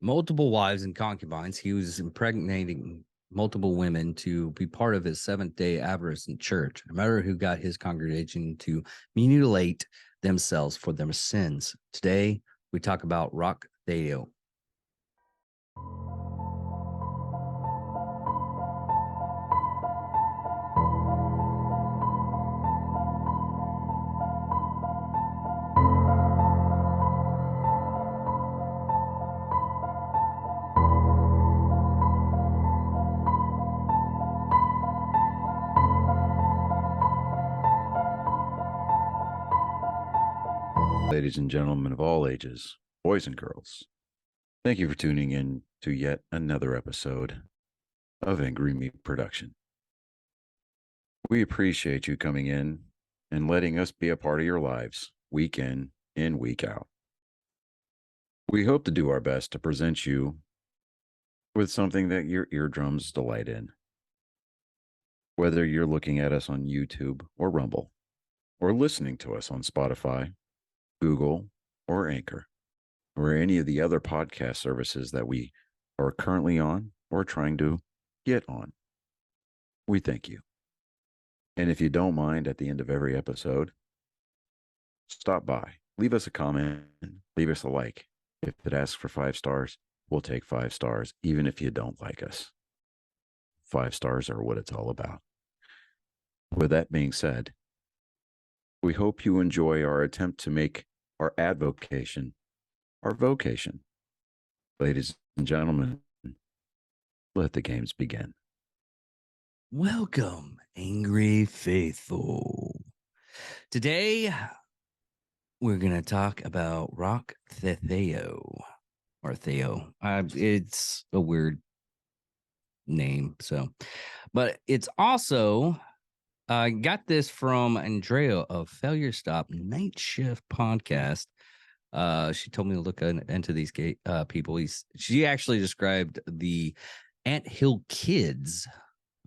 multiple wives and concubines. He was impregnating multiple women to be part of his Seventh-day Adventist church. No matter who got his congregation to mutilate themselves for their sins. Today, we talk about Roch. Ladies and gentlemen of all ages, boys and girls, thank you for tuning in to yet another episode of Angry Meat Production. We appreciate you coming in and letting us be a part of your lives week in and week out. We hope to do our best to present you with something that your eardrums delight in. Whether you're looking at us on YouTube or Rumble, or listening to us on Spotify, Google, or Anchor, or any of the other podcast services that we are currently on or trying to get on. We thank you. And if you don't mind, at the end of every episode, stop by, leave us a comment, leave us a like. If it asks for 5 stars, we'll take 5 stars, even if you don't like us. 5 stars are what it's all about. With that being said, we hope you enjoy our attempt to make our advocation our vocation. Ladies and gentlemen, let the games begin. Welcome, Angry Faithful. Today, we're going to talk about Roch or Theo. It's a weird name, but it's also, I got this from Andrea of Failure Stop Night Shift podcast. She told me to look into these people. She actually described the Anthill Kids.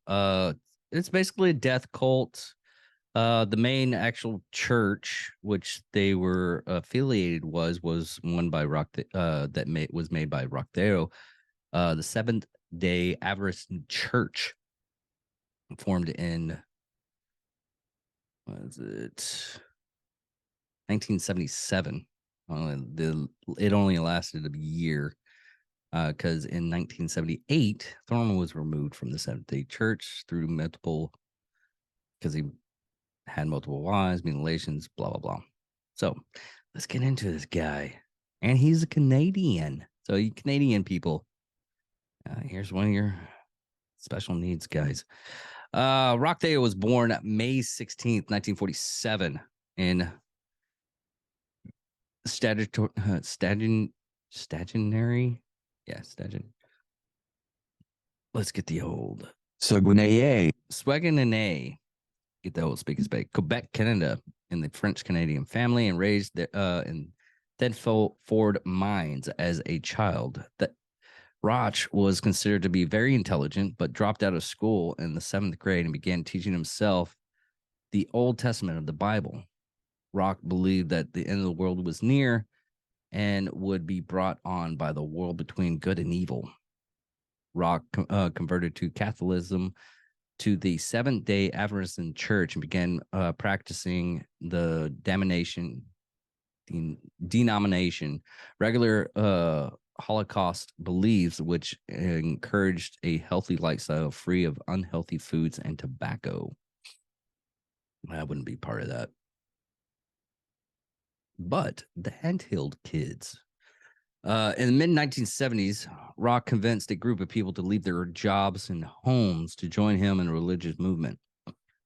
It's basically a death cult. The main actual church which they were affiliated was one by Roch was made by Roch, the Seventh-day Adventist Church, formed in 1977. It only lasted a year because in 1978, Thorman was removed from the Seventh-day Church through because he had multiple wives, mutilations, blah, blah, blah. So let's get into this guy. And he's a Canadian. So you Canadian people, here's one of your special needs guys. Roch was born May 16th, 1947 in stationary. Yeah, Stagen. Let's get the old Swaganene. Get the old speakers back. Quebec, Canada, in the French Canadian family, and raised in Thetford Mines as a child. That Roch was considered to be very intelligent, but dropped out of school in the 7th grade and began teaching himself the Old Testament of the Bible. Roch believed that the end of the world was near and would be brought on by the world between good and evil. Roch converted to Catholicism to the Seventh-day Adventist Church and began practicing the denomination regular Holocaust beliefs, which encouraged a healthy lifestyle free of unhealthy foods and tobacco. I wouldn't be part of that. But the Anthill Kids. In the mid-1970s, Roch convinced a group of people to leave their jobs and homes to join him in a religious movement.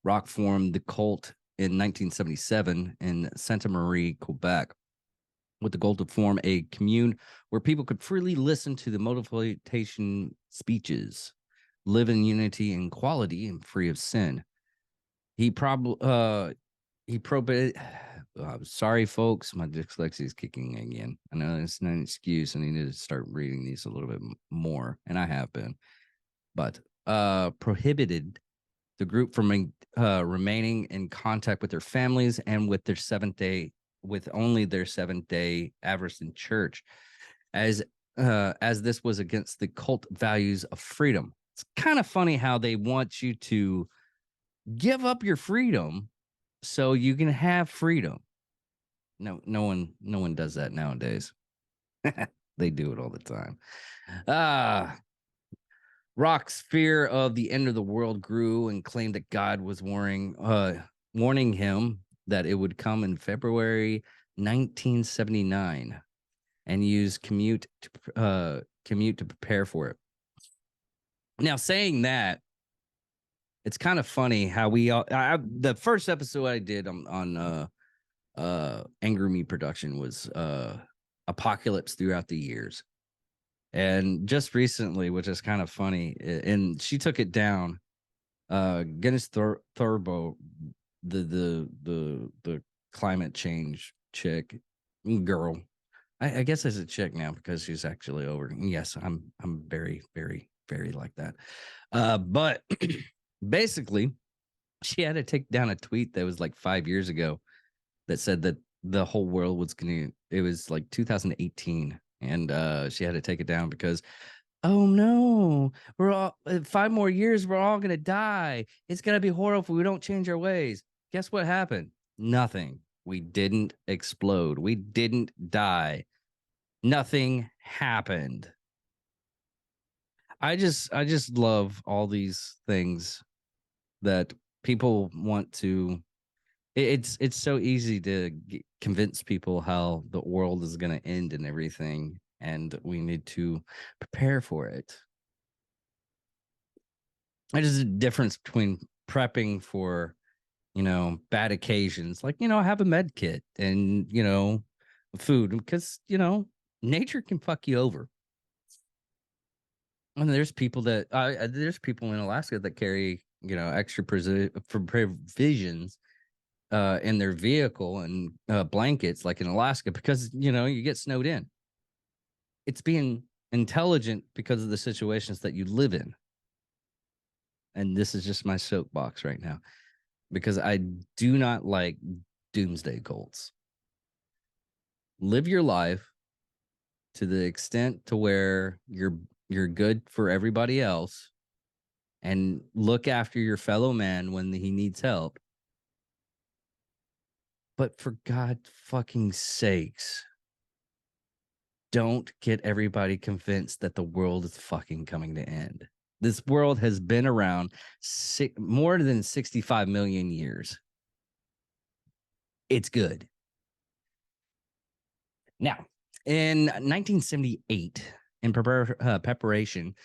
Roch formed the cult in 1977 in Sainte Marie, Quebec, with the goal to form a commune where people could freely listen to the motivation speeches, live in unity and equality, and free of sin. Sorry, folks, my dyslexia is kicking again. I know it's not an excuse. I need to start reading these a little bit more, and I have been. But prohibited the group from remaining in contact with their families and with their only their Seventh-day Adventist Church, as as this was against the cult values of freedom. It's kind of funny how they want you to give up your freedom so you can have freedom. No one does that nowadays. They do it all the time. Roch's fear of the end of the world grew and claimed that God was warning him that it would come in February 1979, and use commute to prepare for it. Now, saying that, it's kind of funny how the first episode I did on Angry Me production was Apocalypse Throughout the Years. And just recently, which is kind of funny, and she took it down. Guinness Thurbo, the climate change chick girl. I guess as a chick now because she's actually over. Yes, I'm very, very, very like that. But basically, she had to take down a tweet that was like 5 years ago that said that the whole world was it was like 2018, and she had to take it down because, oh no, we're all 5 more years, we're all gonna die. It's gonna be horrible if we don't change our ways. Guess what happened? Nothing. We didn't explode. We didn't die. Nothing happened. I just love all these things that people want to. It's so easy to convince people how the world is going to end and everything, and we need to prepare for it. There's a difference between prepping for, bad occasions, like, have a med kit and, food, because, nature can fuck you over. And there's people in Alaska that carry, extra provisions in their vehicle and blankets, like in Alaska, because, you get snowed in. It's being intelligent because of the situations that you live in. And this is just my soapbox right now, because I do not like doomsday cults. Live your life to the extent to where you're good for everybody else, and look after your fellow man when he needs help. But for God fucking sakes, don't get everybody convinced that the world is fucking coming to end. This world has been around more than 65 million years. It's good. Now, in 1978, in preparation,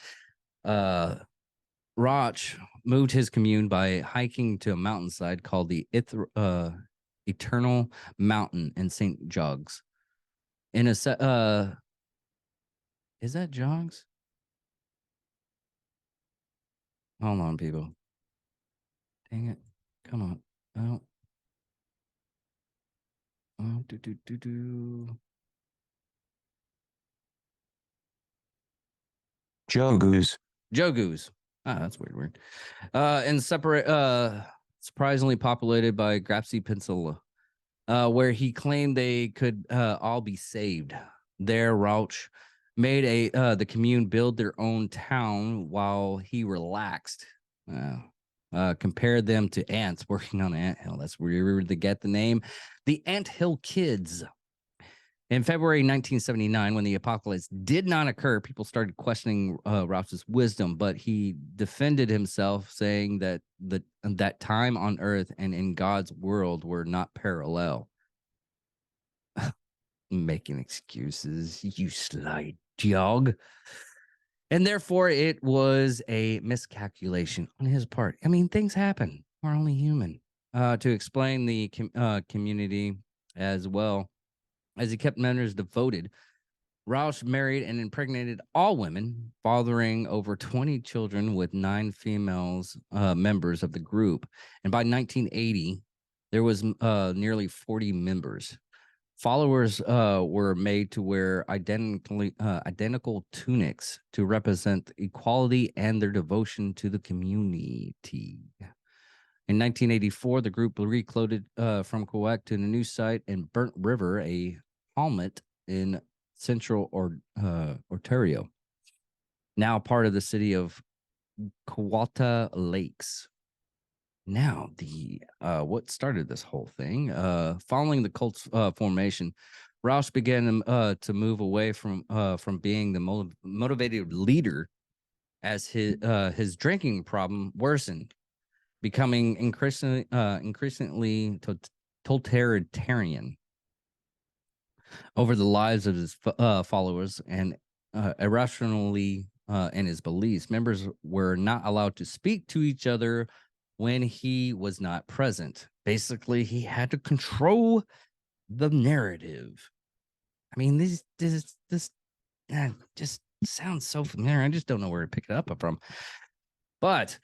Roch moved his commune by hiking to a mountainside called the Eternal Mountain in St. Jogs. In a is that Jogs? Hold on, people. Dang it. Come on. Oh. Oh, do. Jogus. Ah, that's weird. And surprisingly populated by Grapsy Peninsula, where he claimed they could all be saved. There, Roch made the commune build their own town while he relaxed. Compared them to ants working on an anthill. That's where they get the name, the Anthill Kids. In February 1979, when the apocalypse did not occur, people started questioning Roch's wisdom, but he defended himself, saying that that time on Earth and in God's world were not parallel. Making excuses, you sly dog. And therefore, it was a miscalculation on his part. I mean, things happen. We're only human. To explain the community as well, as he kept members devoted, Roch married and impregnated all women, fathering over 20 children with 9 females members of the group. And by 1980, there was nearly 40 members. Followers were made to wear identical tunics to represent equality and their devotion to the community. In 1984, the group recloaded from Quebec to the new site in Burnt River, a hamlet in Central Ontario, now part of the city of Kawata Lakes. Now, the what started this whole thing? Following the cult's formation, Roush began to move away from being the motivated leader as his drinking problem worsened, becoming increasingly totalitarian over the lives of his followers and irrationally in his beliefs. Members were not allowed to speak to each other when he was not present. Basically, he had to control the narrative. I mean, this just sounds so familiar. I just don't know where to pick it up from. But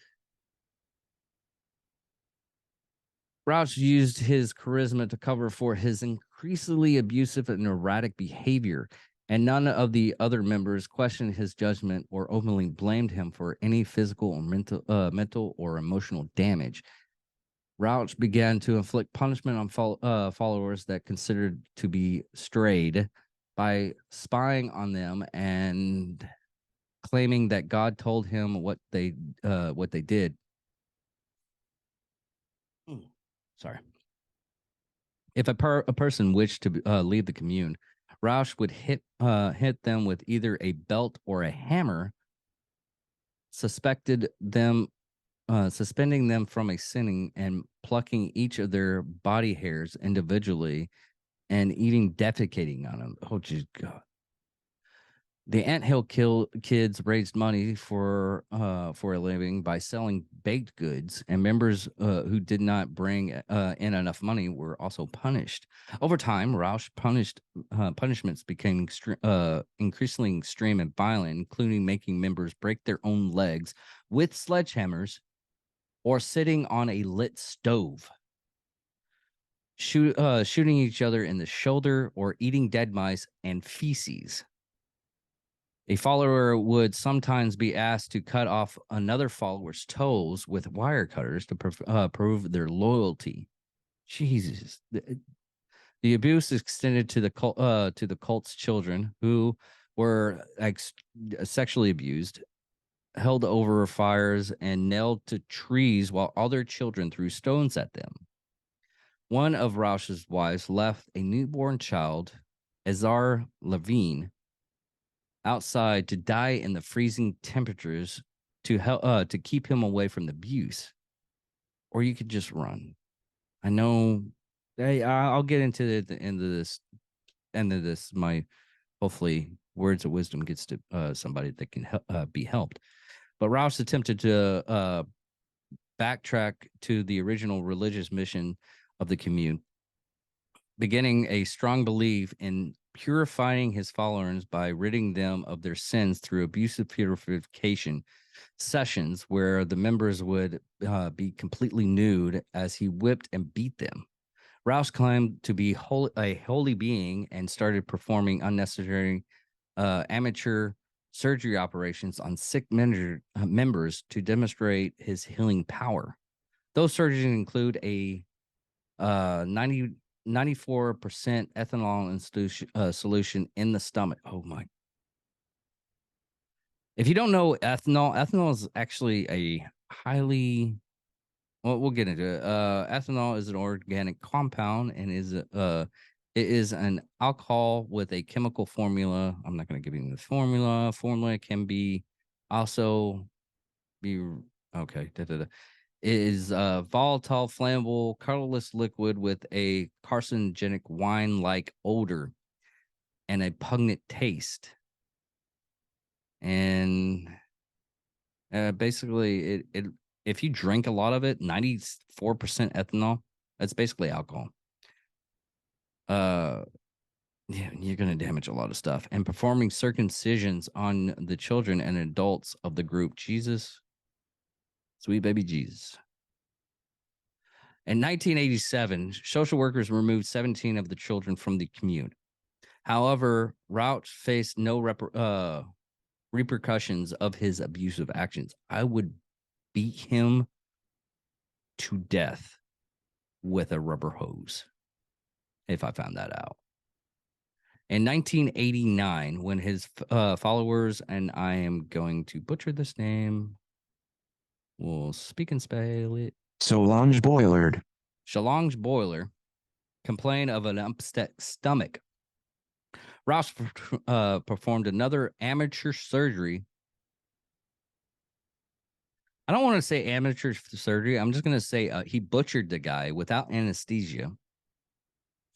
Roch used his charisma to cover for his increasingly abusive and erratic behavior, and none of the other members questioned his judgment or openly blamed him for any physical or mental or emotional damage. Roch began to inflict punishment on followers that considered to be strayed by spying on them and claiming that God told him what they did. Sorry. If a person wished to leave the commune, Roush would hit them with either a belt or a hammer, suspending them from a sitting and plucking each of their body hairs individually and even defecating on them. Oh, geez, God. The anthill kids raised money for a living by selling baked goods, and members who did not bring in enough money were also punished. Over time, punishments became increasingly extreme and violent, including making members break their own legs with sledgehammers or sitting on a lit stove, shooting each other in the shoulder, or eating dead mice and feces. A follower would sometimes be asked to cut off another follower's toes with wire cutters to prove their loyalty. Jesus, the abuse extended to the cult's children who were sexually abused, held over fires, and nailed to trees while other children threw stones at them. One of Roush's wives left a newborn child, Azar Levine, outside to die in the freezing temperatures to keep him away from the abuse. Or you could just run. I know. I'll get into the end of this. My hopefully words of wisdom gets to somebody that can be helped. But Rouse attempted to backtrack to the original religious mission of the commune, beginning a strong belief in purifying his followers by ridding them of their sins through abusive purification sessions where the members would be completely nude as he whipped and beat them. Rouse claimed to be a holy being and started performing unnecessary amateur surgery operations on sick members to demonstrate his healing power. Those surgeries include a 94% ethanol solution in the stomach. Oh my. If you don't know ethanol is actually a highly, well, we'll get into it. Ethanol is an organic compound and it is an alcohol with a chemical formula. I'm not going to give you the formula. Formula can be also be okay. It is a volatile, flammable, colorless liquid with a carcinogenic wine-like odor and a pungent taste. And basically, it if you drink a lot of it, 94% ethanol, that's basically alcohol. Yeah, you're going to damage a lot of stuff. And performing circumcisions on the children and adults of the group. Jesus, sweet baby Jesus. In 1987, social workers removed 17 of the children from the commune. However, Roch faced no repercussions of his abusive actions. I would beat him to death with a rubber hose if I found that out. In 1989, when his followers, and I am going to butcher this name, will speak and spell it. Solange Boilard. Solange Boiler complained of an upset stomach. Roch performed another amateur surgery. I don't want to say amateur surgery. I'm just going to say he butchered the guy without anesthesia.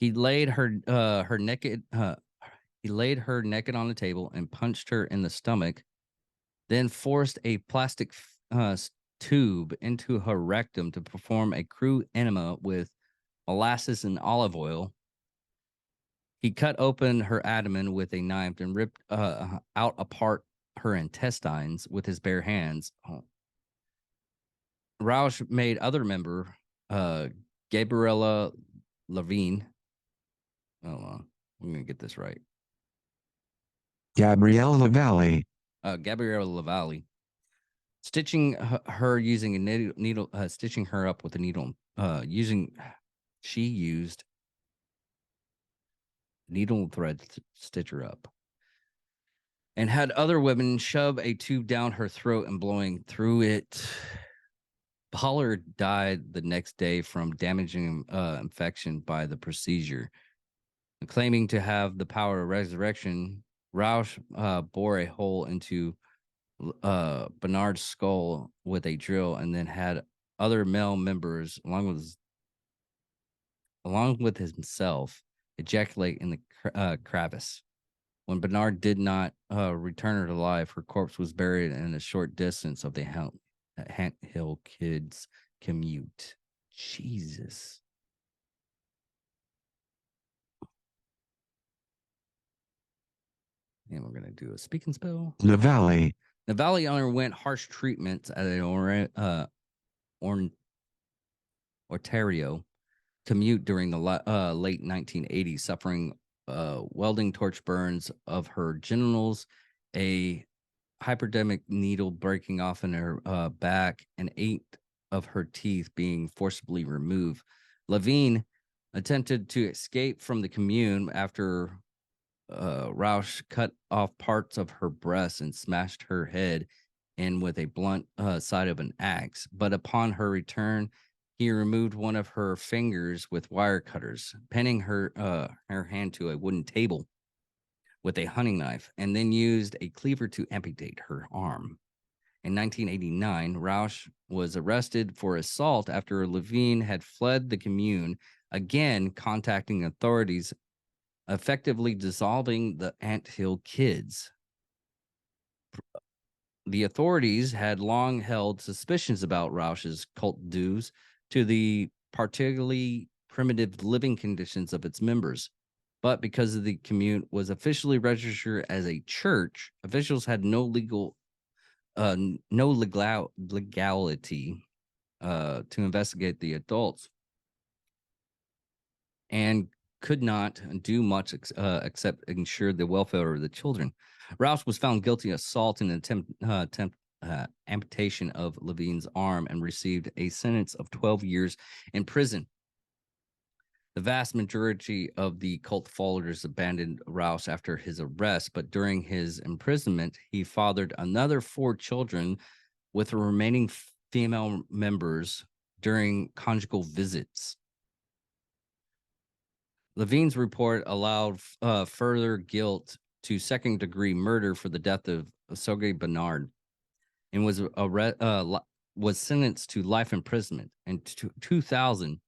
He laid her naked. He laid her naked on the table and punched her in the stomach. Then forced a plastic tube into her rectum to perform a crude enema with molasses and olive oil. He cut open her abdomen with a knife and ripped out apart her intestines with his bare hands. Roch made other member, Gabriella Levine. Hold on, I'm gonna get this right. Gabrielle Lavalle. Gabriella Lavalle, stitching her using a needle, stitching her up with a needle. She used needle thread to stitch her up, and had other women shove a tube down her throat and blowing through it. Pollard died the next day from damaging infection by the procedure. Claiming to have the power of resurrection, Roch bore a hole into Bernard's skull with a drill, and then had other male members, along with himself, ejaculate in the crevice. When Bernard did not return her to life, her corpse was buried in a short distance of the Hant Hill Kids commute. Jesus. And we're going to do a speak and spell. Lavalle. Lavalle underwent harsh treatments at an Ontario commute during the late 1980s, suffering welding torch burns of her genitals, a hypodermic needle breaking off in her back, and 8 of her teeth being forcibly removed. Levine attempted to escape from the commune after Roch cut off parts of her breast and smashed her head in with a blunt side of an axe. But upon her return, he removed one of her fingers with wire cutters, pinning her hand to a wooden table with a hunting knife, and then used a cleaver to amputate her arm. In 1989, Roch was arrested for assault after Levine had fled the commune, again contacting authorities, effectively dissolving the Anthill Kids. The authorities had long held suspicions about Roch's cult dues to the particularly primitive living conditions of its members. But because the commune was officially registered as a church, officials had no legality to investigate the adults, and could not do much except ensure the welfare of the children. Roch was found guilty of assault and attempt amputation of Levine's arm and received a sentence of 12 years in prison. The vast majority of the cult followers abandoned Roch after his arrest, but during his imprisonment, he fathered another 4 children with the remaining female members during conjugal visits. Levine's report allowed further guilt to second-degree murder for the death of Sergei Bernard, and was sentenced to life imprisonment. In 2000,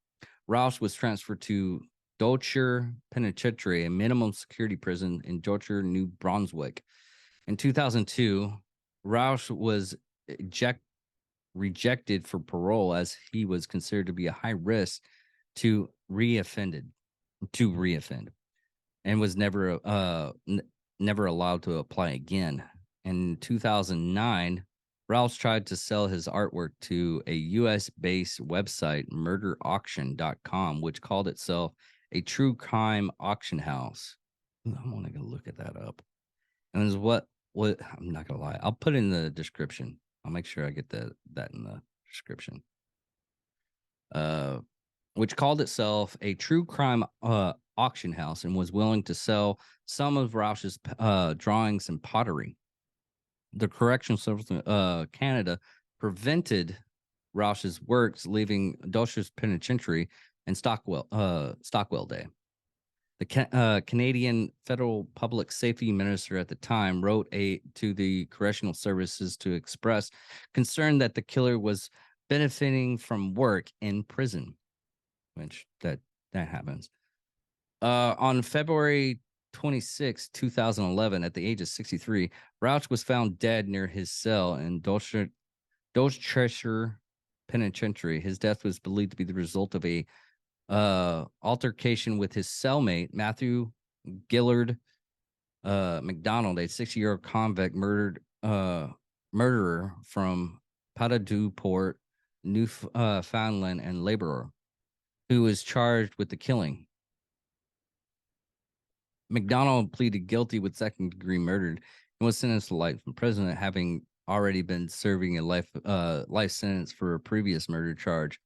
Roch was transferred to Dulcher Penitentiary, a minimum security prison in Dulcher, New Brunswick. In 2002, Roch was rejected for parole as he was considered to be a high risk to reoffend, and was never allowed to apply again. In 2009, Roch tried to sell his artwork to a US-based website, murderauction.com, which called itself a true crime auction house. I want to go look at that up. And it was what I'm not gonna lie, I'll put it in the description. I'll make sure I get that in the description. Which called itself a true crime auction house and was willing to sell some of Rausch's drawings and pottery. The Correctional Service Canada prevented Rausch's works leaving Dulce's Penitentiary and Stockwell Day. The Canadian Federal Public Safety Minister at the time wrote to the correctional services to express concern that the killer was benefiting from work in prison, which that happens. On February 26, 2011, at the age of 63, Roch was found dead near his cell in Dorchester Penitentiary. His death was believed to be the result of a altercation with his cellmate, Matthew Gillard McDonald, a 60-year-old convict murderer from Port, Newfoundland, and laborer, who was charged with the killing. McDonald pleaded guilty with second-degree murder and was sentenced to life in prison, having already been serving a life sentence for a previous murder charge.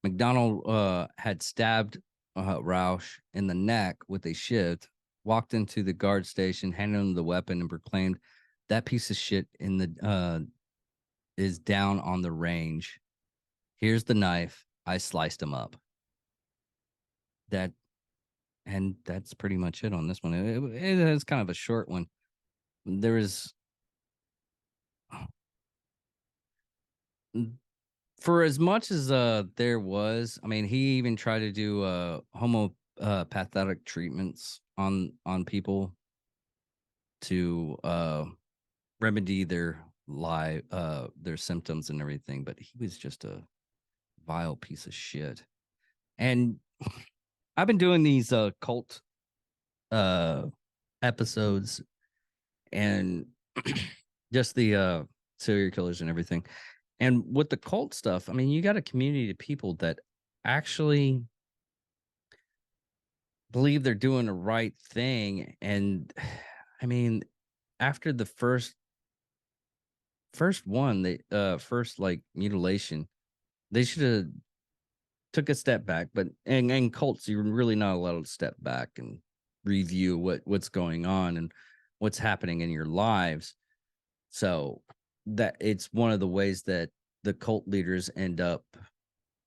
McDonald had stabbed Roch in the neck with a shiv, walked into the guard station, handed him the weapon, and proclaimed, "That piece of shit is down on the range. Here's the knife. I sliced him up." And that's pretty much it on this one. It is kind of a short one. There is, for as much as there was, I mean, he even tried to do homeopathic treatments on people to remedy their symptoms and everything, but he was just a vile piece of shit. And I've been doing these cult episodes and just the serial killers and everything. And with the cult stuff, I mean, you got a community of people that actually believe they're doing the right thing. And I mean, after the first one, the first like mutilation, they should have took a step back. But and cults, you're really not allowed to step back and review what's going on and what's happening in your lives. So that it's one of the ways that the cult leaders end up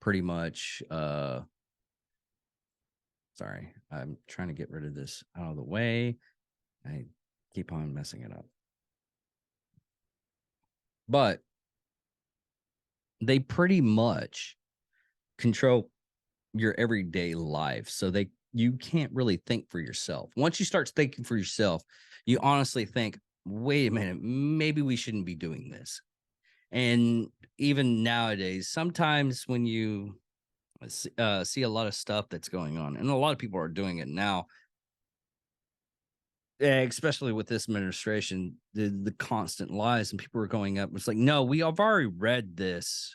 pretty much sorry, I'm trying to get rid of this out of the way. I keep on messing it up. But they pretty much control your everyday life. So you can't really think for yourself. Once you start thinking for yourself, you honestly think, wait a minute, maybe we shouldn't be doing this. And even nowadays, sometimes when you see a lot of stuff that's going on, and a lot of people are doing it now, especially with this administration, the constant lies, and people are going up. It's like, no, we have already read this.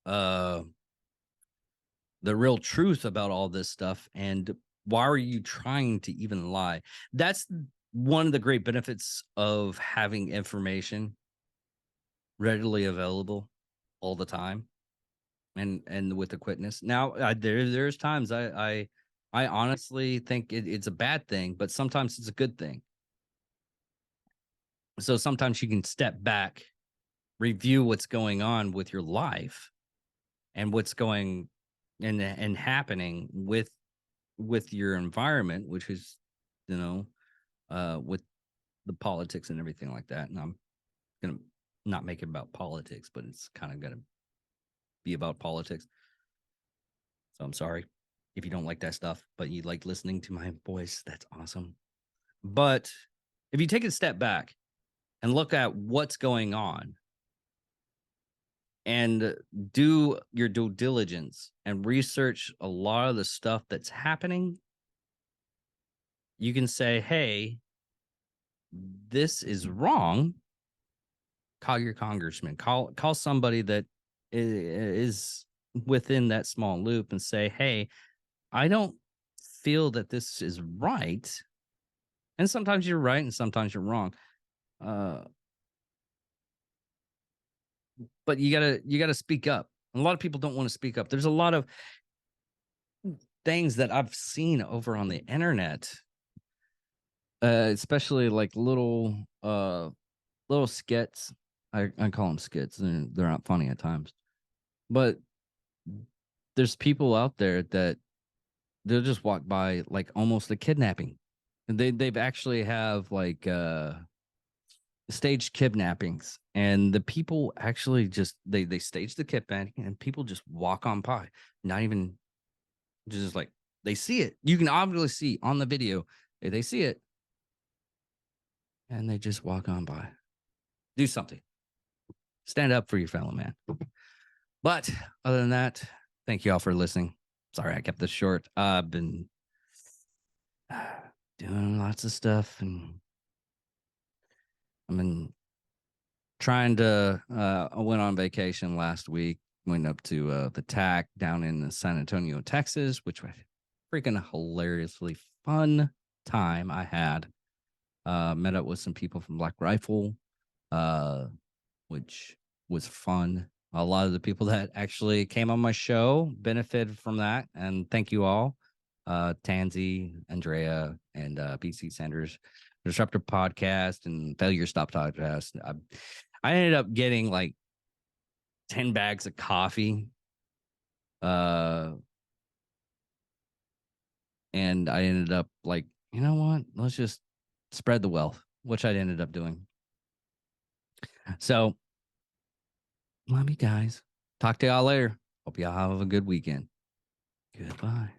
The real truth about all this stuff, and why are you trying to even lie? That's one of the great benefits of having information readily available all the time, and with the quickness. Now, there's times I honestly think it's a bad thing, but sometimes it's a good thing. So sometimes you can step back, review what's going on with your life, and what's going and happening with your environment, which is, with the politics and everything like that. And I'm gonna not make it about politics, but it's kind of gonna be about politics. So I'm sorry if you don't like that stuff, but you like listening to my voice. That's awesome. But if you take a step back and look at what's going on and do your due diligence and research a lot of the stuff that's happening, you can say, hey, this is wrong. Call your congressman, call somebody that is within that small loop and say, hey, I don't feel that this is right. And sometimes you're right and sometimes you're wrong. But you gotta speak up. And a lot of people don't want to speak up. There's a lot of things that I've seen over on the internet, especially like little skits. I call them skits, and they're not funny at times. But there's people out there that they'll just walk by like almost a kidnapping. And they've actually have like staged kidnappings, and the people actually just they stage the kidnapping and people just walk on by, not even just like they see it. You can obviously see on the video they see it and they just walk on by. Do something. Stand up for your fellow man. But other than that, thank you all for listening. Sorry I kept this short. I've been doing lots of stuff, and I've been trying to I went on vacation last week, went up to the TAC down in San Antonio, Texas, which was freaking hilariously fun time I had. Met up with some people from Black Rifle, which was fun. A lot of the people that actually came on my show benefited from that, and thank you all. Tansy, Andrea, and BC Sanders, Disruptor Podcast, and Failure Stop Podcast. I ended up getting like 10 bags of coffee. And I ended up like, you know what? Let's just spread the wealth, which I ended up doing. So, love you guys. Talk to y'all later. Hope y'all have a good weekend. Goodbye.